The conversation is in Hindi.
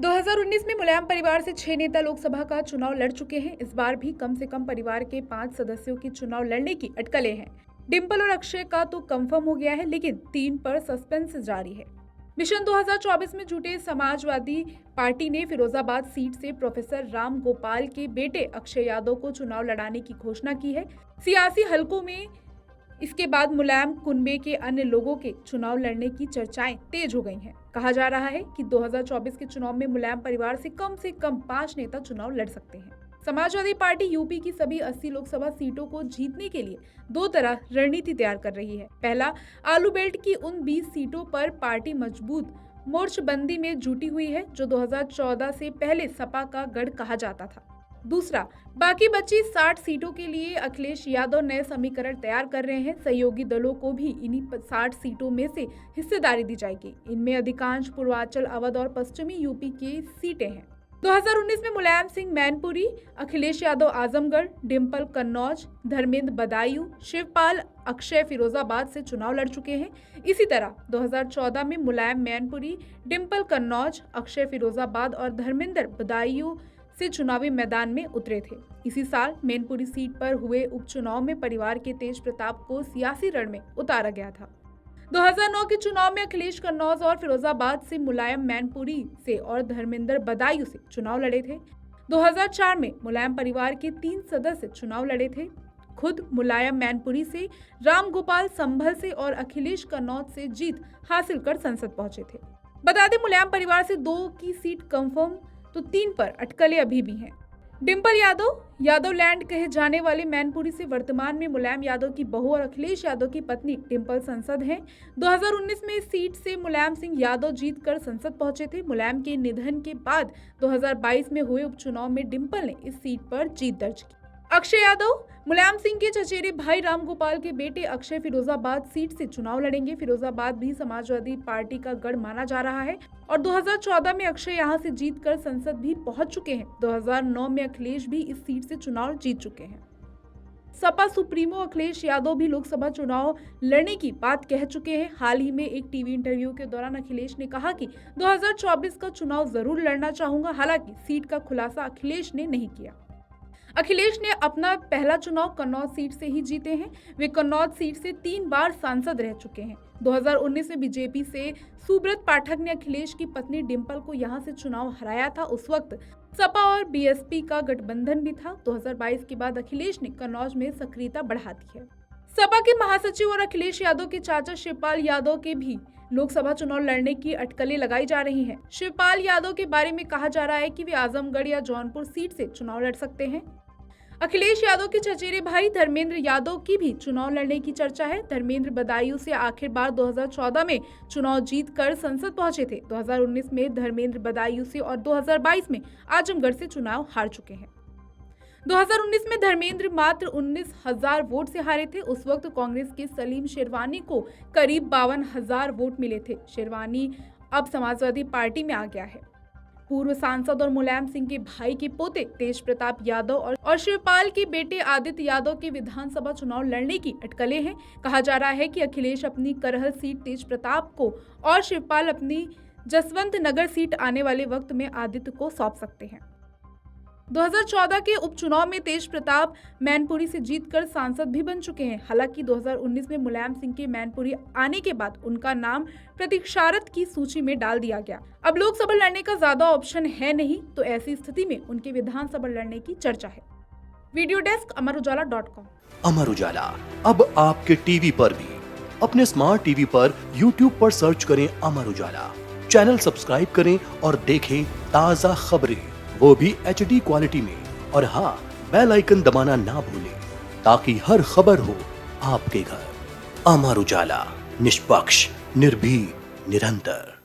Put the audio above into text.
2019 में मुलायम परिवार से 6 नेता लोकसभा का चुनाव लड़ चुके हैं। इस बार भी कम से कम परिवार के 5 सदस्यों की चुनाव लड़ने की अटकलें हैं। डिंपल और अक्षय का तो कंफर्म हो गया है, लेकिन 3 पर सस्पेंस जारी है। मिशन 2024 में जुटे समाजवादी पार्टी ने फिरोजाबाद सीट से प्रोफेसर राम गोपाल के बेटे अक्षय यादव को चुनाव लड़ाने की घोषणा की है। सियासी हलकों में इसके बाद मुलायम कुनबे के अन्य लोगों के चुनाव लड़ने की चर्चाएं तेज हो गई हैं। कहा जा रहा है कि 2024 के चुनाव में मुलायम परिवार से कम 5 नेता चुनाव लड़ सकते हैं। समाजवादी पार्टी यूपी की सभी 80 लोकसभा सीटों को जीतने के लिए 2 तरह रणनीति तैयार कर रही है। पहला, आलू बेल्ट की उन 20 सीटों पर पार्टी मजबूत मोर्चबंदी में जुटी हुई है जो 2014 से पहले सपा का गढ़ कहा जाता था। दूसरा, बाकी बची 60 सीटों के लिए अखिलेश यादव नए समीकरण तैयार कर रहे हैं। सहयोगी दलों को भी इन्हीं 60 सीटों में से हिस्सेदारी दी जाएगी। इनमें अधिकांश पूर्वांचल, अवध और पश्चिमी यूपी की सीटें हैं। 2019 में मुलायम सिंह मैनपुरी, अखिलेश यादव आजमगढ़, डिंपल कन्नौज, धर्मेंद्र बदायूं, शिवपाल अक्षय फिरोजाबाद से चुनाव लड़ चुके हैं। इसी तरह 2014 में मुलायम मैनपुरी, डिंपल कन्नौज, अक्षय फिरोजाबाद और धर्मेंद्र बदायूं से चुनावी मैदान में उतरे थे। इसी साल मैनपुरी सीट पर हुए उपचुनाव में परिवार के तेज प्रताप को सियासी रण में उतारा गया था। 2009 के चुनाव में अखिलेश कन्नौज और फिरोजाबाद से मुलायम मैनपुरी से और धर्मेंद्र बदायूं से चुनाव लड़े थे। 2004 में मुलायम परिवार के 3 सदस्य चुनाव लड़े थे। खुद मुलायम मैनपुरी से, राम गोपाल संभल से और अखिलेश कन्नौज से जीत हासिल कर संसद पहुंचे थे। बता दें, मुलायम परिवार से 2 की सीट कंफर्म तो 3 पर अटकलें अभी भी हैं। डिंपल यादव लैंड कहे जाने वाले मैनपुरी से वर्तमान में मुलायम यादव की बहू और अखिलेश यादव की पत्नी डिंपल सांसद हैं। 2019 में इस सीट से मुलायम सिंह यादव जीतकर संसद पहुंचे थे। मुलायम के निधन के बाद 2022 में हुए उपचुनाव में डिंपल ने इस सीट पर जीत दर्ज की। अक्षय यादव मुलायम सिंह के चचेरे भाई राम गोपाल के बेटे अक्षय फिरोजाबाद सीट से चुनाव लड़ेंगे। फिरोजाबाद भी समाजवादी पार्टी का गढ़ माना जा रहा है और 2014 में अक्षय यहां से जीतकर संसद भी पहुंच चुके हैं। 2009 में अखिलेश भी इस सीट से चुनाव जीत चुके हैं। सपा सुप्रीमो अखिलेश यादव भी लोकसभा चुनाव लड़ने की बात कह चुके हैं। हाल ही में एक टीवी इंटरव्यू के दौरान अखिलेश ने कहा कि 2024 का चुनाव जरूर लड़ना चाहूंगा। हालांकि सीट का खुलासा अखिलेश ने नहीं किया। अखिलेश ने अपना पहला चुनाव कन्नौज सीट से ही जीते हैं। वे कन्नौज सीट से 3 बार सांसद रह चुके हैं। 2019 में बीजेपी से सुब्रत पाठक ने अखिलेश की पत्नी डिंपल को यहां से चुनाव हराया था। उस वक्त सपा और बीएसपी का गठबंधन भी था। 2022 के बाद अखिलेश ने कन्नौज में सक्रियता बढ़ा दी है। सपा के महासचिव और अखिलेश यादव के चाचा शिवपाल यादव के भी लोकसभा चुनाव लड़ने की अटकलें लगाई जा रही हैं। शिवपाल यादव के बारे में कहा जा रहा है कि वे आजमगढ़ या जौनपुर सीट से चुनाव लड़ सकते हैं। अखिलेश यादव के चचेरे भाई धर्मेंद्र यादव की भी चुनाव लड़ने की चर्चा है। धर्मेंद्र बदायूं से आखिर बार 2014 में चुनाव जीतकर संसद पहुंचे थे। 2019 में धर्मेंद्र बदायूं से और 2022 में आजमगढ़ से चुनाव हार चुके हैं। 2019 में धर्मेंद्र मात्र 19,000 वोट से हारे थे। उस वक्त कांग्रेस के सलीम शेरवानी को करीब 52,000 वोट मिले थे। शेरवानी अब समाजवादी पार्टी में आ गया है। पूर्व सांसद और मुलायम सिंह के भाई के पोते तेज प्रताप यादव और शिवपाल के बेटे आदित्य यादव के विधानसभा चुनाव लड़ने की अटकलें हैं। कहा जा रहा है कि अखिलेश अपनी करहल सीट तेज प्रताप को और शिवपाल अपनी जसवंत नगर सीट आने वाले वक्त में आदित्य को सौंप सकते हैं। 2014 के उपचुनाव में तेज प्रताप मैनपुरी से जीतकर सांसद भी बन चुके हैं। हालांकि 2019 में मुलायम सिंह के मैनपुरी आने के बाद उनका नाम प्रतीक्षारत की सूची में डाल दिया गया। अब लोकसभा लड़ने का ज्यादा ऑप्शन है नहीं, तो ऐसी स्थिति में उनके विधानसभा लड़ने की चर्चा है। Video desk अमरउजाला.com। अमर उजाला अब आपके टीवी पर भी। अपने स्मार्ट टीवी पर यूट्यूब पर सर्च करें अमर उजाला, चैनल सब्सक्राइब करें और देखें ताज़ा खबरें, वो भी HD क्वालिटी में। और हाँ, बेल आइकन दबाना ना भूलें ताकि हर खबर हो आपके घर। अमर उजाला, निष्पक्ष, निर्भीक, निरंतर।